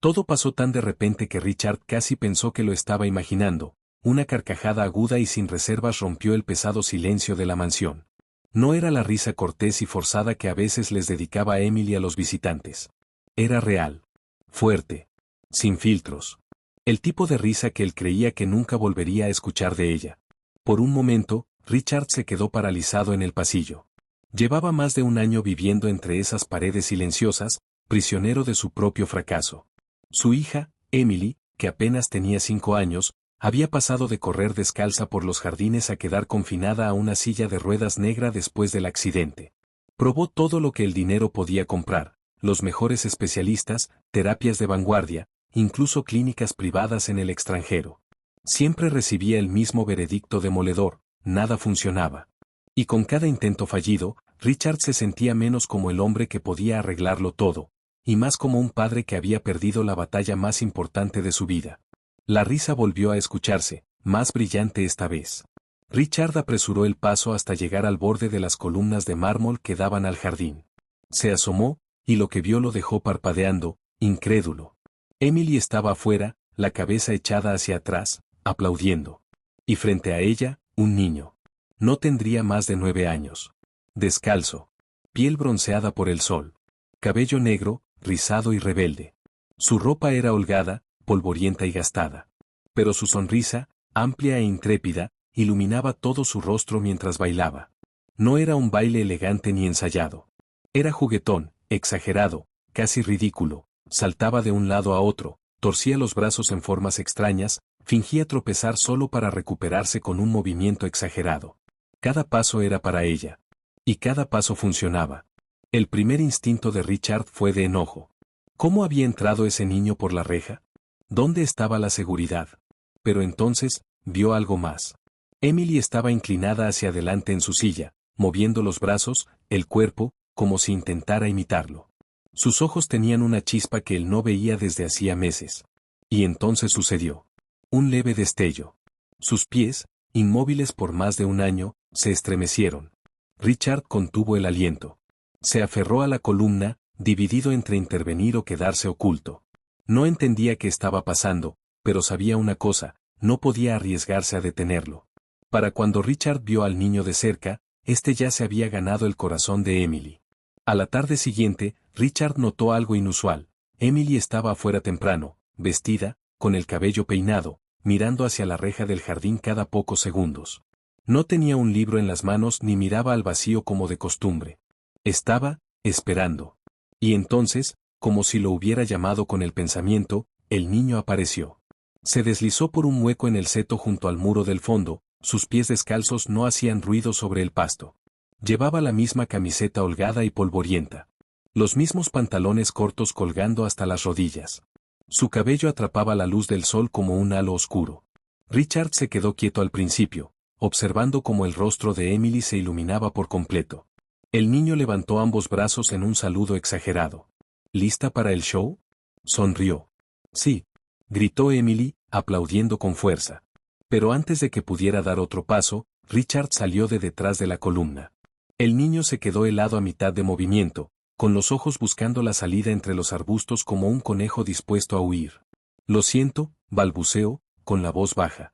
Todo pasó tan de repente que Richard casi pensó que lo estaba imaginando. Una carcajada aguda y sin reservas rompió el pesado silencio de la mansión. No era la risa cortés y forzada que a veces les dedicaba Emily a los visitantes. Era real. Fuerte. Sin filtros. El tipo de risa que él creía que nunca volvería a escuchar de ella. Por un momento, Richard se quedó paralizado en el pasillo. Llevaba más de un año viviendo entre esas paredes silenciosas, prisionero de su propio fracaso. Su hija, Emily, que apenas tenía 5 años, había pasado de correr descalza por los jardines a quedar confinada a una silla de ruedas negra después del accidente. Probó todo lo que el dinero podía comprar, los mejores especialistas, terapias de vanguardia, incluso clínicas privadas en el extranjero. Siempre recibía el mismo veredicto demoledor: nada funcionaba. Y con cada intento fallido, Richard se sentía menos como el hombre que podía arreglarlo todo, y más como un padre que había perdido la batalla más importante de su vida. La risa volvió a escucharse, más brillante esta vez. Richard apresuró el paso hasta llegar al borde de las columnas de mármol que daban al jardín. Se asomó, y lo que vio lo dejó parpadeando, incrédulo. Emily estaba afuera, la cabeza echada hacia atrás, aplaudiendo. Y frente a ella, un niño. No tendría más de 9 años. Descalzo. Piel bronceada por el sol. Cabello negro, rizado y rebelde. Su ropa era holgada, polvorienta y gastada. Pero su sonrisa, amplia e intrépida, iluminaba todo su rostro mientras bailaba. No era un baile elegante ni ensayado. Era juguetón, exagerado, casi ridículo. Saltaba de un lado a otro, torcía los brazos en formas extrañas, fingía tropezar solo para recuperarse con un movimiento exagerado. Cada paso era para ella. Y cada paso funcionaba. El primer instinto de Richard fue de enojo. ¿Cómo había entrado ese niño por la reja? ¿Dónde estaba la seguridad? Pero entonces, vio algo más. Emily estaba inclinada hacia adelante en su silla, moviendo los brazos, el cuerpo, como si intentara imitarlo. Sus ojos tenían una chispa que él no veía desde hacía meses. Y entonces sucedió. Un leve destello. Sus pies, inmóviles por más de un año, se estremecieron. Richard contuvo el aliento. Se aferró a la columna, dividido entre intervenir o quedarse oculto. No entendía qué estaba pasando, pero sabía una cosa: no podía arriesgarse a detenerlo. Para cuando Richard vio al niño de cerca, este ya se había ganado el corazón de Emily. A la tarde siguiente, Richard notó algo inusual. Emily estaba afuera temprano, vestida, con el cabello peinado, mirando hacia la reja del jardín cada pocos segundos. No tenía un libro en las manos ni miraba al vacío como de costumbre. Estaba esperando. Y entonces, como si lo hubiera llamado con el pensamiento, el niño apareció. Se deslizó por un hueco en el seto junto al muro del fondo, sus pies descalzos no hacían ruido sobre el pasto. Llevaba la misma camiseta holgada y polvorienta. Los mismos pantalones cortos colgando hasta las rodillas. Su cabello atrapaba la luz del sol como un halo oscuro. Richard se quedó quieto al principio, observando cómo el rostro de Emily se iluminaba por completo. El niño levantó ambos brazos en un saludo exagerado. ¿Lista para el show? Sonrió. Sí, gritó Emily, aplaudiendo con fuerza. Pero antes de que pudiera dar otro paso, Richard salió de detrás de la columna. El niño se quedó helado a mitad de movimiento, con los ojos buscando la salida entre los arbustos como un conejo dispuesto a huir. Lo siento, balbuceó, con la voz baja.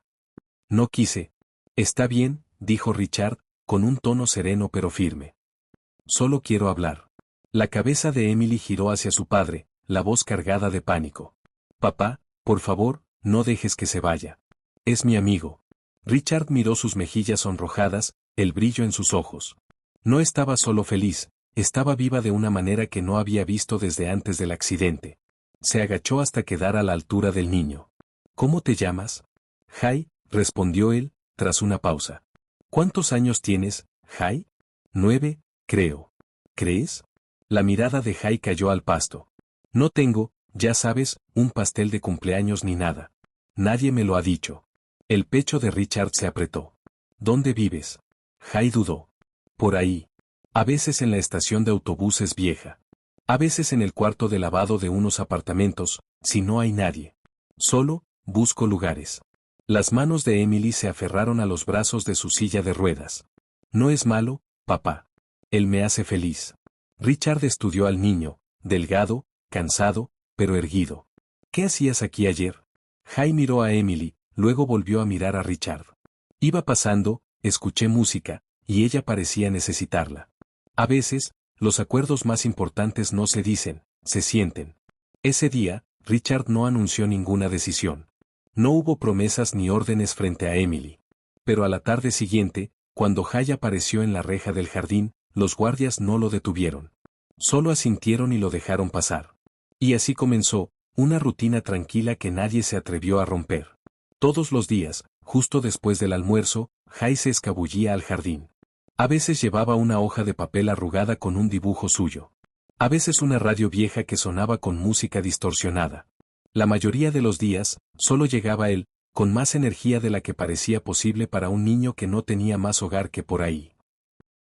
No quise. Está bien, dijo Richard, con un tono sereno pero firme. Solo quiero hablar. La cabeza de Emily giró hacia su padre, la voz cargada de pánico. Papá, por favor, no dejes que se vaya. Es mi amigo. Richard miró sus mejillas sonrojadas, el brillo en sus ojos. No estaba solo feliz, estaba viva de una manera que no había visto desde antes del accidente. Se agachó hasta quedar a la altura del niño. ¿Cómo te llamas? Jay, respondió él, tras una pausa. ¿Cuántos años tienes, Jay? 9, creo. ¿Crees? La mirada de Jay cayó al pasto. No tengo, ya sabes, un pastel de cumpleaños ni nada. Nadie me lo ha dicho. El pecho de Richard se apretó. ¿Dónde vives? Jay dudó. Por ahí. A veces en la estación de autobuses vieja. A veces en el cuarto de lavado de unos apartamentos, si no hay nadie. Solo, busco lugares. Las manos de Emily se aferraron a los brazos de su silla de ruedas. No es malo, papá. Él me hace feliz. Richard estudió al niño, delgado, cansado, pero erguido. ¿Qué hacías aquí ayer? Jay miró a Emily, luego volvió a mirar a Richard. Iba pasando, escuché música, y ella parecía necesitarla. A veces, los acuerdos más importantes no se dicen, se sienten. Ese día, Richard no anunció ninguna decisión. No hubo promesas ni órdenes frente a Emily. Pero a la tarde siguiente, cuando Jay apareció en la reja del jardín, los guardias no lo detuvieron. Solo asintieron y lo dejaron pasar. Y así comenzó, una rutina tranquila que nadie se atrevió a romper. Todos los días, justo después del almuerzo, Jay se escabullía al jardín. A veces llevaba una hoja de papel arrugada con un dibujo suyo. A veces una radio vieja que sonaba con música distorsionada. La mayoría de los días, solo llegaba él, con más energía de la que parecía posible para un niño que no tenía más hogar que por ahí.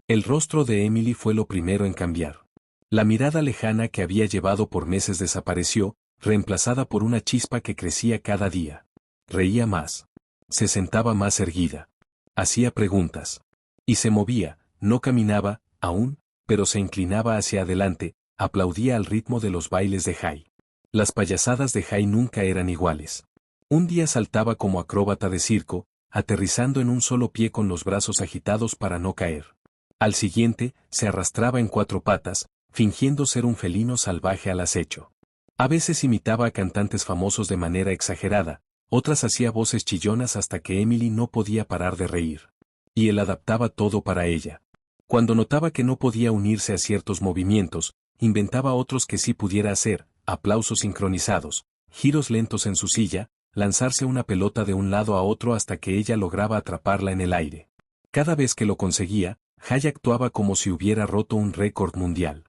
El rostro de Emily fue lo primero en cambiar. La mirada lejana que había llevado por meses desapareció, reemplazada por una chispa que crecía cada día. Reía más. Se sentaba más erguida. Hacía preguntas. Y se movía, no caminaba, aún, pero se inclinaba hacia adelante, aplaudía al ritmo de los bailes de Jay. Las payasadas de Jay nunca eran iguales. Un día saltaba como acróbata de circo, aterrizando en un solo pie con los brazos agitados para no caer. Al siguiente, se arrastraba en 4 patas, fingiendo ser un felino salvaje al acecho. A veces imitaba a cantantes famosos de manera exagerada, otras hacía voces chillonas hasta que Emily no podía parar de reír. Y él adaptaba todo para ella. Cuando notaba que no podía unirse a ciertos movimientos, inventaba otros que sí pudiera hacer, aplausos sincronizados, giros lentos en su silla, lanzarse una pelota de un lado a otro hasta que ella lograba atraparla en el aire. Cada vez que lo conseguía, Jay actuaba como si hubiera roto un récord mundial.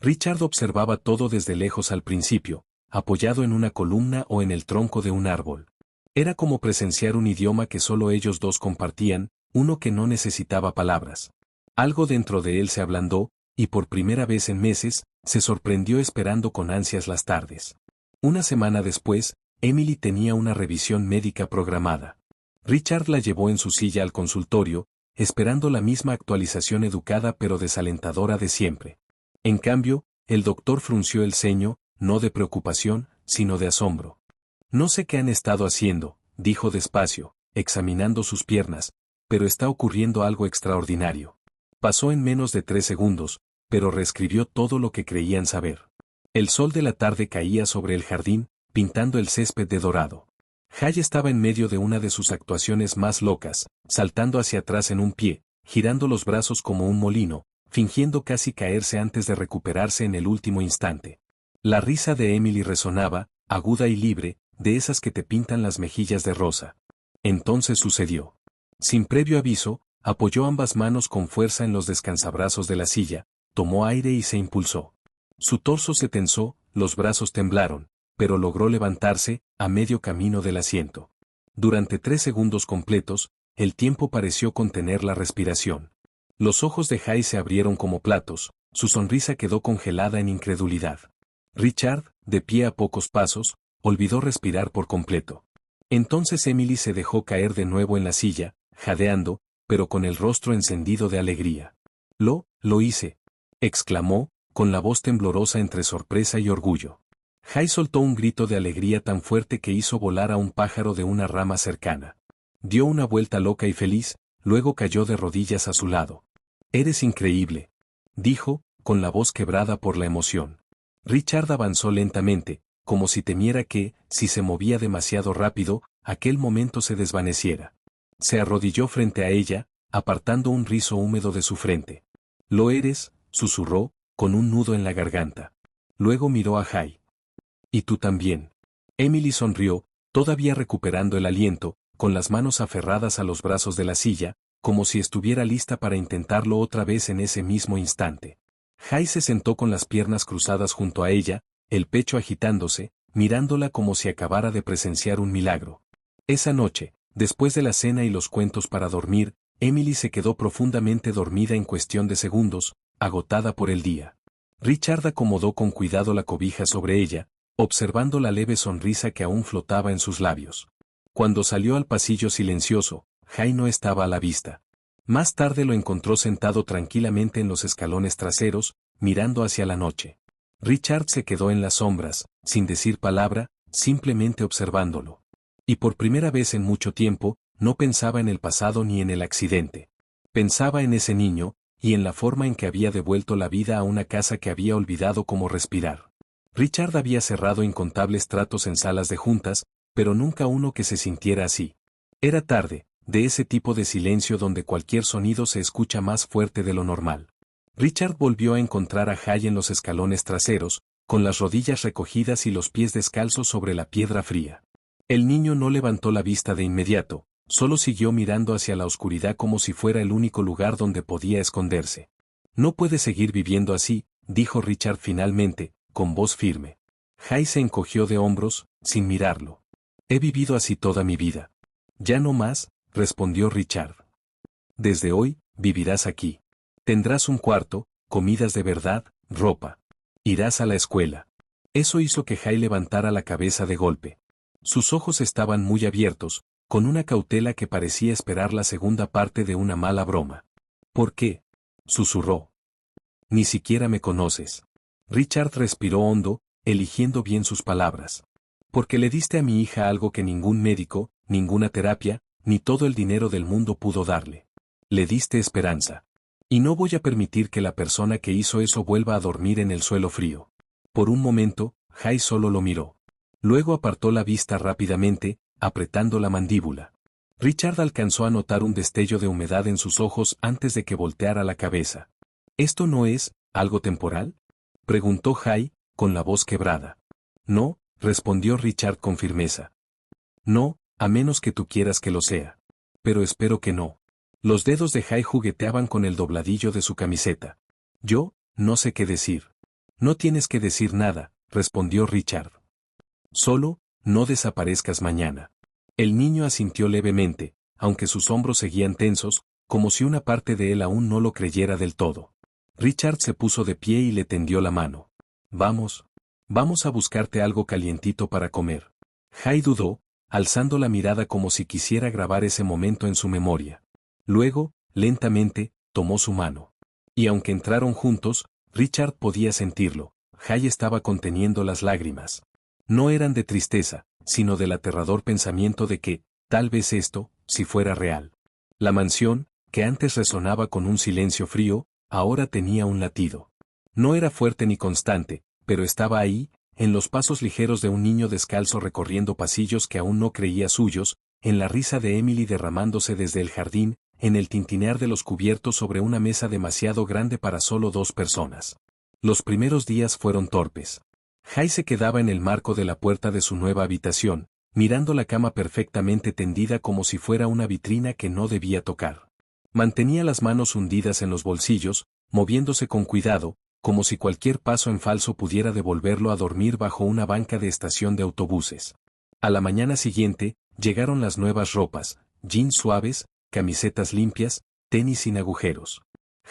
Richard observaba todo desde lejos al principio, apoyado en una columna o en el tronco de un árbol. Era como presenciar un idioma que solo ellos dos compartían, uno que no necesitaba palabras. Algo dentro de él se ablandó, y por primera vez en meses, se sorprendió esperando con ansias las tardes. Una semana después, Emily tenía una revisión médica programada. Richard la llevó en su silla al consultorio, esperando la misma actualización educada pero desalentadora de siempre. En cambio, el doctor frunció el ceño, no de preocupación, sino de asombro. No sé qué han estado haciendo, dijo despacio, examinando sus piernas, pero está ocurriendo algo extraordinario. Pasó en menos de 3 segundos, pero reescribió todo lo que creían saber. El sol de la tarde caía sobre el jardín, pintando el césped de dorado. Jay estaba en medio de una de sus actuaciones más locas, saltando hacia atrás en un pie, girando los brazos como un molino, fingiendo casi caerse antes de recuperarse en el último instante. La risa de Emily resonaba, aguda y libre, de esas que te pintan las mejillas de rosa. Entonces sucedió. Sin previo aviso, apoyó ambas manos con fuerza en los descansabrazos de la silla, tomó aire y se impulsó. Su torso se tensó, los brazos temblaron, pero logró levantarse, a medio camino del asiento. Durante 3 segundos completos, el tiempo pareció contener la respiración. Los ojos de Jay se abrieron como platos, su sonrisa quedó congelada en incredulidad. Richard, de pie a pocos pasos, olvidó respirar por completo. Entonces Emily se dejó caer de nuevo en la silla, jadeando, pero con el rostro encendido de alegría. Lo hice, exclamó, con la voz temblorosa entre sorpresa y orgullo. Jay soltó un grito de alegría tan fuerte que hizo volar a un pájaro de una rama cercana. Dio una vuelta loca y feliz, luego cayó de rodillas a su lado. «Eres increíble», dijo, con la voz quebrada por la emoción. Richard avanzó lentamente, como si temiera que, si se movía demasiado rápido, aquel momento se desvaneciera. Se arrodilló frente a ella, apartando un rizo húmedo de su frente. «Lo eres», susurró, con un nudo en la garganta. Luego miró a Jay. «Y tú también». Emily sonrió, todavía recuperando el aliento, con las manos aferradas a los brazos de la silla, como si estuviera lista para intentarlo otra vez en ese mismo instante. Jay se sentó con las piernas cruzadas junto a ella, el pecho agitándose, mirándola como si acabara de presenciar un milagro. Esa noche, después de la cena y los cuentos para dormir, Emily se quedó profundamente dormida en cuestión de segundos, agotada por el día. Richard acomodó con cuidado la cobija sobre ella, observando la leve sonrisa que aún flotaba en sus labios. Cuando salió al pasillo silencioso, Jay no estaba a la vista. Más tarde lo encontró sentado tranquilamente en los escalones traseros, mirando hacia la noche. Richard se quedó en las sombras, sin decir palabra, simplemente observándolo. Y por primera vez en mucho tiempo, no pensaba en el pasado ni en el accidente. Pensaba en ese niño, y en la forma en que había devuelto la vida a una casa que había olvidado cómo respirar. Richard había cerrado incontables tratos en salas de juntas, pero nunca uno que se sintiera así. Era tarde, de ese tipo de silencio donde cualquier sonido se escucha más fuerte de lo normal. Richard volvió a encontrar a Hay en los escalones traseros, con las rodillas recogidas y los pies descalzos sobre la piedra fría. El niño no levantó la vista de inmediato, solo siguió mirando hacia la oscuridad como si fuera el único lugar donde podía esconderse. No puede seguir viviendo así, dijo Richard finalmente, con voz firme. Hay se encogió de hombros, sin mirarlo. He vivido así toda mi vida. Ya no más, respondió Richard. Desde hoy, vivirás aquí. Tendrás un cuarto, comidas de verdad, ropa. Irás a la escuela. Eso hizo que Hay levantara la cabeza de golpe. Sus ojos estaban muy abiertos, con una cautela que parecía esperar la segunda parte de una mala broma. ¿Por qué?, susurró. Ni siquiera me conoces. Richard respiró hondo, eligiendo bien sus palabras. Porque le diste a mi hija algo que ningún médico, ninguna terapia, ni todo el dinero del mundo pudo darle. Le diste esperanza. Y no voy a permitir que la persona que hizo eso vuelva a dormir en el suelo frío. Por un momento, Hay solo lo miró. Luego apartó la vista rápidamente, apretando la mandíbula. Richard alcanzó a notar un destello de humedad en sus ojos antes de que volteara la cabeza. ¿Esto no es algo temporal?, preguntó Hay, con la voz quebrada. No, respondió Richard con firmeza. No, a menos que tú quieras que lo sea. Pero espero que no. Los dedos de Hay jugueteaban con el dobladillo de su camiseta. Yo, no sé qué decir. No tienes que decir nada, respondió Richard. Solo, no desaparezcas mañana. El niño asintió levemente, aunque sus hombros seguían tensos, como si una parte de él aún no lo creyera del todo. Richard se puso de pie y le tendió la mano. Vamos a buscarte algo calientito para comer. Hay dudó, alzando la mirada como si quisiera grabar ese momento en su memoria. Luego, lentamente, tomó su mano. Y aunque entraron juntos, Richard podía sentirlo. Hay estaba conteniendo las lágrimas. No eran de tristeza, sino del aterrador pensamiento de que, tal vez esto, si fuera real. La mansión, que antes resonaba con un silencio frío, ahora tenía un latido. No era fuerte ni constante, pero estaba ahí, en los pasos ligeros de un niño descalzo recorriendo pasillos que aún no creía suyos, en la risa de Emily derramándose desde el jardín, en el tintinear de los cubiertos sobre una mesa demasiado grande para solo 2 personas. Los primeros días fueron torpes. Hay se quedaba en el marco de la puerta de su nueva habitación, mirando la cama perfectamente tendida como si fuera una vitrina que no debía tocar. Mantenía las manos hundidas en los bolsillos, moviéndose con cuidado, como si cualquier paso en falso pudiera devolverlo a dormir bajo una banca de estación de autobuses. A la mañana siguiente, llegaron las nuevas ropas, jeans suaves, camisetas limpias, tenis sin agujeros.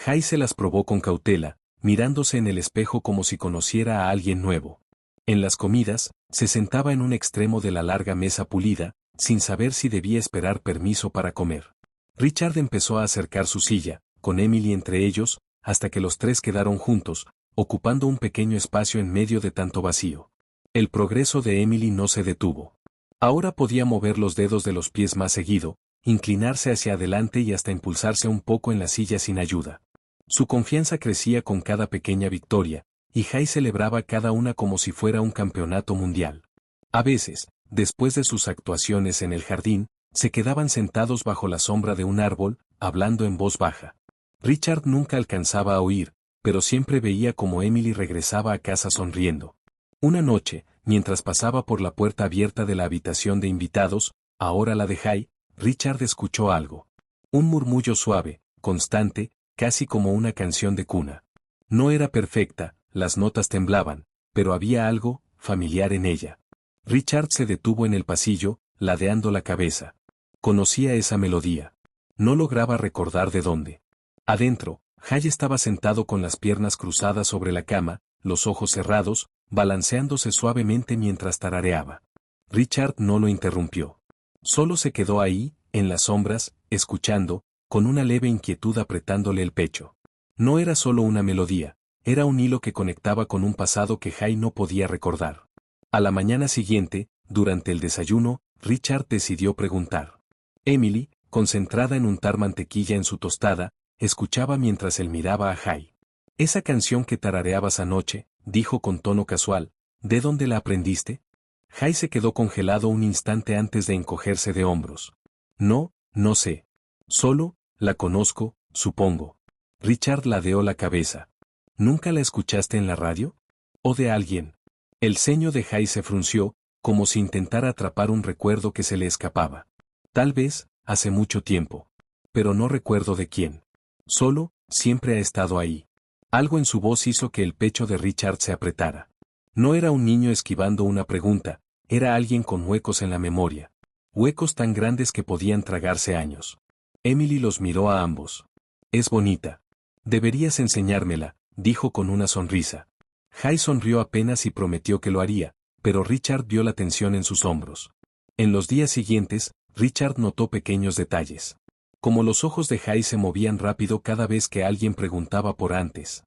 Hay se las probó con cautela, mirándose en el espejo como si conociera a alguien nuevo. En las comidas, se sentaba en un extremo de la larga mesa pulida, sin saber si debía esperar permiso para comer. Richard empezó a acercar su silla, con Emily entre ellos, hasta que los 3 quedaron juntos, ocupando un pequeño espacio en medio de tanto vacío. El progreso de Emily no se detuvo. Ahora podía mover los dedos de los pies más seguido, inclinarse hacia adelante y hasta impulsarse un poco en la silla sin ayuda. Su confianza crecía con cada pequeña victoria, y Hay celebraba cada una como si fuera un campeonato mundial. A veces, después de sus actuaciones en el jardín, se quedaban sentados bajo la sombra de un árbol, hablando en voz baja. Richard nunca alcanzaba a oír, pero siempre veía como Emily regresaba a casa sonriendo. Una noche, mientras pasaba por la puerta abierta de la habitación de invitados, ahora la de Hay, Richard escuchó algo. Un murmullo suave, constante, casi como una canción de cuna. No era perfecta, las notas temblaban, pero había algo familiar en ella. Richard se detuvo en el pasillo, ladeando la cabeza. Conocía esa melodía. No lograba recordar de dónde. Adentro, Hay estaba sentado con las piernas cruzadas sobre la cama, los ojos cerrados, balanceándose suavemente mientras tarareaba. Richard no lo interrumpió. Solo se quedó ahí, en las sombras, escuchando, con una leve inquietud apretándole el pecho. No era solo una melodía, era un hilo que conectaba con un pasado que Hay no podía recordar. A la mañana siguiente, durante el desayuno, Richard decidió preguntar. Emily, concentrada en untar mantequilla en su tostada, escuchaba mientras él miraba a Jay. Esa canción que tarareabas anoche, dijo con tono casual, ¿de dónde la aprendiste? Jay se quedó congelado un instante antes de encogerse de hombros. No, no sé. Solo, la conozco, supongo. Richard ladeó la cabeza. ¿Nunca la escuchaste en la radio? ¿O de alguien? El ceño de Jay se frunció, como si intentara atrapar un recuerdo que se le escapaba. Tal vez, hace mucho tiempo. Pero no recuerdo de quién. Solo, siempre ha estado ahí. Algo en su voz hizo que el pecho de Richard se apretara. No era un niño esquivando una pregunta, era alguien con huecos en la memoria. Huecos tan grandes que podían tragarse años. Emily los miró a ambos. Es bonita. Deberías enseñármela, dijo con una sonrisa. Jay sonrió apenas y prometió que lo haría, pero Richard vio la tensión en sus hombros. En los días siguientes, Richard notó pequeños detalles. Como los ojos de Jay se movían rápido cada vez que alguien preguntaba por antes.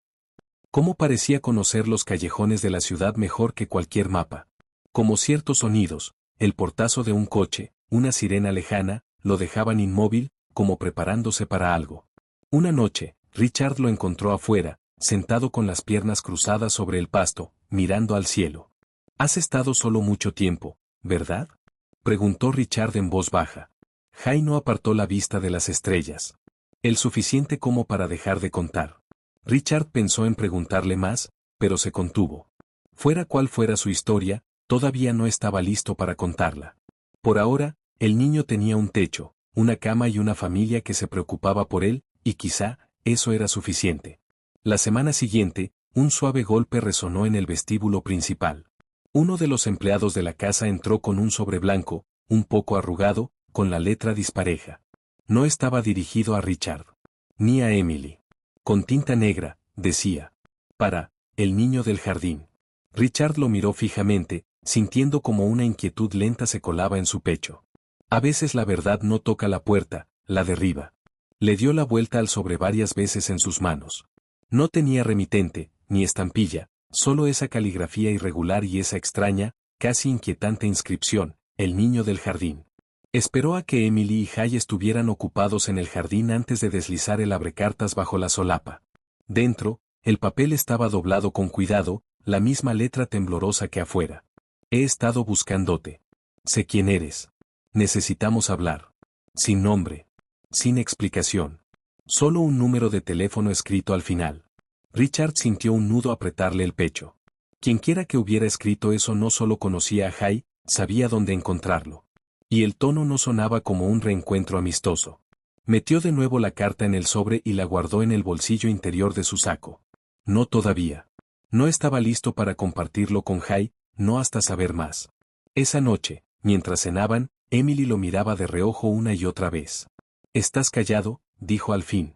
Cómo parecía conocer los callejones de la ciudad mejor que cualquier mapa. Como ciertos sonidos, el portazo de un coche, una sirena lejana, lo dejaban inmóvil, como preparándose para algo. Una noche, Richard lo encontró afuera, sentado con las piernas cruzadas sobre el pasto, mirando al cielo. «Has estado solo mucho tiempo, ¿verdad?», preguntó Richard en voz baja. Jay no apartó la vista de las estrellas. El suficiente como para dejar de contar. Richard pensó en preguntarle más, pero se contuvo. Fuera cual fuera su historia, todavía no estaba listo para contarla. Por ahora, el niño tenía un techo, una cama y una familia que se preocupaba por él, y quizá, eso era suficiente. La semana siguiente, un suave golpe resonó en el vestíbulo principal. Uno de los empleados de la casa entró con un sobre blanco, un poco arrugado, con la letra dispareja. No estaba dirigido a Richard. Ni a Emily. Con tinta negra, decía. Para, el niño del jardín. Richard lo miró fijamente, sintiendo como una inquietud lenta se colaba en su pecho. A veces la verdad no toca la puerta, la derriba. Le dio la vuelta al sobre varias veces en sus manos. No tenía remitente, ni estampilla, solo esa caligrafía irregular y esa extraña, casi inquietante inscripción, el niño del jardín. Esperó a que Emily y Jay estuvieran ocupados en el jardín antes de deslizar el abrecartas bajo la solapa. Dentro, el papel estaba doblado con cuidado, la misma letra temblorosa que afuera. He estado buscándote. Sé quién eres. Necesitamos hablar. Sin nombre. Sin explicación. Solo un número de teléfono escrito al final. Richard sintió un nudo apretarle el pecho. Quienquiera que hubiera escrito eso no solo conocía a Jay, sabía dónde encontrarlo. Y el tono no sonaba como un reencuentro amistoso. Metió de nuevo la carta en el sobre y la guardó en el bolsillo interior de su saco. No todavía. No estaba listo para compartirlo con Jay, no hasta saber más. Esa noche, mientras cenaban, Emily lo miraba de reojo una y otra vez. «¿Estás callado?», dijo al fin.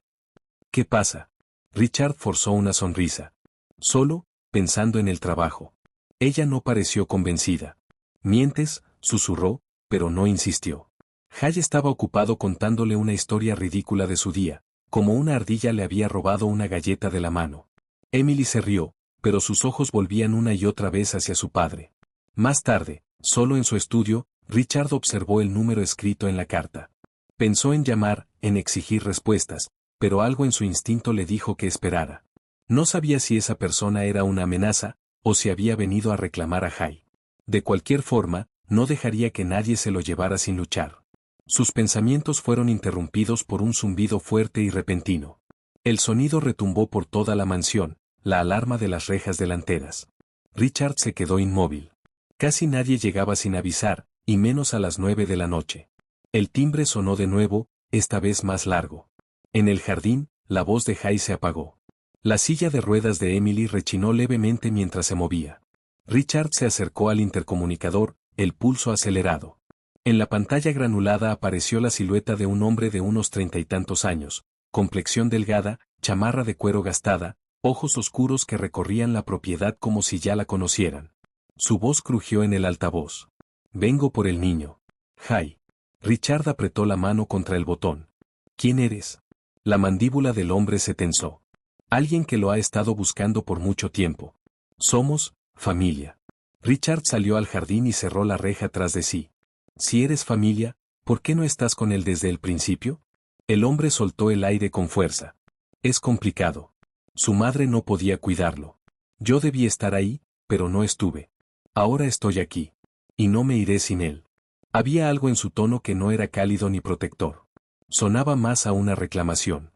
«¿Qué pasa?». Richard forzó una sonrisa. «Solo, pensando en el trabajo». Ella no pareció convencida. «¿Mientes?», susurró, pero no insistió. Jay estaba ocupado contándole una historia ridícula de su día, como una ardilla le había robado una galleta de la mano. Emily se rió, pero sus ojos volvían una y otra vez hacia su padre. Más tarde, solo en su estudio, Richard observó el número escrito en la carta. Pensó en llamar, en exigir respuestas, pero algo en su instinto le dijo que esperara. No sabía si esa persona era una amenaza, o si había venido a reclamar a Jay. De cualquier forma, no dejaría que nadie se lo llevara sin luchar. Sus pensamientos fueron interrumpidos por un zumbido fuerte y repentino. El sonido retumbó por toda la mansión, la alarma de las rejas delanteras. Richard se quedó inmóvil. Casi nadie llegaba sin avisar, y menos a las 9 de la noche. El timbre sonó de nuevo, esta vez más largo. En el jardín, la voz de Jay se apagó. La silla de ruedas de Emily rechinó levemente mientras se movía. Richard se acercó al intercomunicador, el pulso acelerado. En la pantalla granulada apareció la silueta de un hombre de unos 30 y tantos años, complexión delgada, chamarra de cuero gastada, ojos oscuros que recorrían la propiedad como si ya la conocieran. Su voz crujió en el altavoz. «Vengo por el niño. Jay». Richard apretó la mano contra el botón. «¿Quién eres?». La mandíbula del hombre se tensó. «Alguien que lo ha estado buscando por mucho tiempo. Somos familia». Richard salió al jardín y cerró la reja tras de sí. Si eres familia, ¿por qué no estás con él desde el principio? El hombre soltó el aire con fuerza. Es complicado. Su madre no podía cuidarlo. Yo debí estar ahí, pero no estuve. Ahora estoy aquí. Y no me iré sin él. Había algo en su tono que no era cálido ni protector. Sonaba más a una reclamación.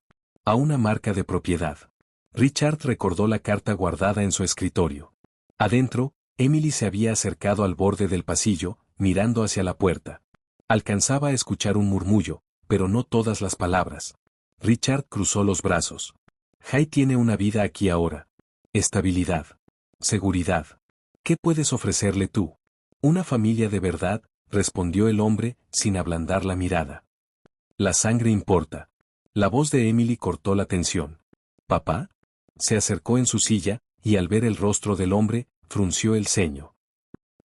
A una marca de propiedad. Richard recordó la carta guardada en su escritorio. Adentro, Emily se había acercado al borde del pasillo, mirando hacia la puerta. Alcanzaba a escuchar un murmullo, pero no todas las palabras. Richard cruzó los brazos. Jay tiene una vida aquí ahora. Estabilidad. Seguridad. ¿Qué puedes ofrecerle tú? Una familia de verdad, respondió el hombre, sin ablandar la mirada. La sangre importa. La voz de Emily cortó la tensión. ¿Papá? Se acercó en su silla, y al ver el rostro del hombre, frunció el ceño.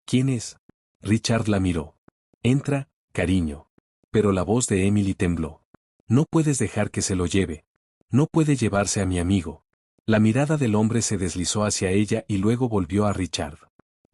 ¿Quién es? Richard la miró. Entra, cariño. Pero la voz de Emily tembló. No puedes dejar que se lo lleve. No puede llevarse a mi amigo. La mirada del hombre se deslizó hacia ella y luego volvió a Richard.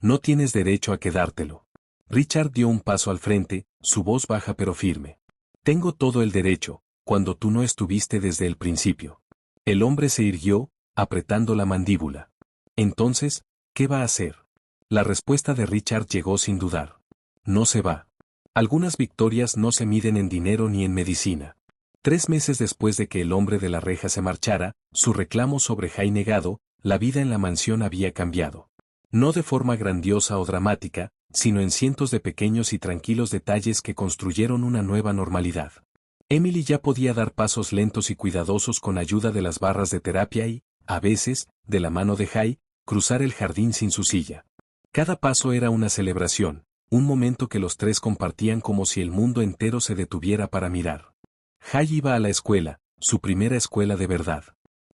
No tienes derecho a quedártelo. Richard dio un paso al frente, su voz baja pero firme. Tengo todo el derecho, cuando tú no estuviste desde el principio. El hombre se irguió, apretando la mandíbula. Entonces, ¿qué va a hacer? La respuesta de Richard llegó sin dudar. No se va. Algunas victorias no se miden en dinero ni en medicina. 3 meses después de que el hombre de la reja se marchara, su reclamo sobre Jay negado, la vida en la mansión había cambiado. No de forma grandiosa o dramática, sino en cientos de pequeños y tranquilos detalles que construyeron una nueva normalidad. Emily ya podía dar pasos lentos y cuidadosos con ayuda de las barras de terapia y, a veces, de la mano de Jay, cruzar el jardín sin su silla. Cada paso era una celebración, un momento que los tres compartían como si el mundo entero se detuviera para mirar. Jay iba a la escuela, su primera escuela de verdad.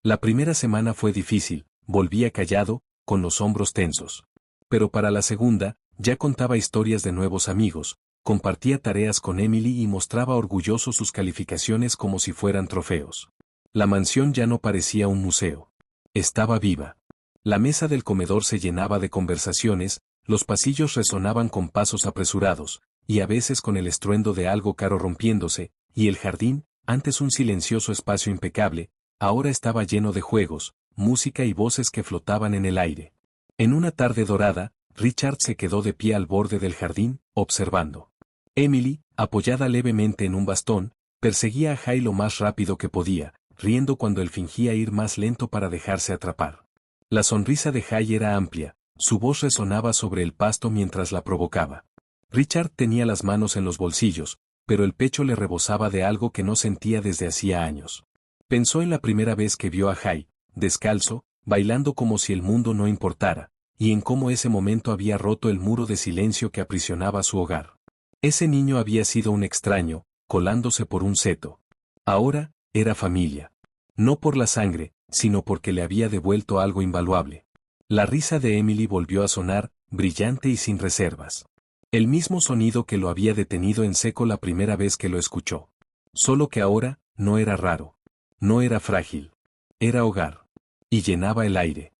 La primera semana fue difícil, volvía callado, con los hombros tensos. Pero para la segunda, ya contaba historias de nuevos amigos, compartía tareas con Emily y mostraba orgulloso sus calificaciones como si fueran trofeos. La mansión ya no parecía un museo. Estaba viva. La mesa del comedor se llenaba de conversaciones, los pasillos resonaban con pasos apresurados, y a veces con el estruendo de algo caro rompiéndose, y el jardín, antes un silencioso espacio impecable, ahora estaba lleno de juegos, música y voces que flotaban en el aire. En una tarde dorada, Richard se quedó de pie al borde del jardín, observando. Emily, apoyada levemente en un bastón, perseguía a Jay lo más rápido que podía, riendo cuando él fingía ir más lento para dejarse atrapar. La sonrisa de Jay era amplia, su voz resonaba sobre el pasto mientras la provocaba. Richard tenía las manos en los bolsillos, pero el pecho le rebosaba de algo que no sentía desde hacía años. Pensó en la primera vez que vio a Jay, descalzo, bailando como si el mundo no importara, y en cómo ese momento había roto el muro de silencio que aprisionaba su hogar. Ese niño había sido un extraño, colándose por un seto. Ahora, era familia. No por la sangre, sino porque le había devuelto algo invaluable. La risa de Emily volvió a sonar, brillante y sin reservas. El mismo sonido que lo había detenido en seco la primera vez que lo escuchó. Solo que ahora, no era raro. No era frágil. Era hogar. Y llenaba el aire.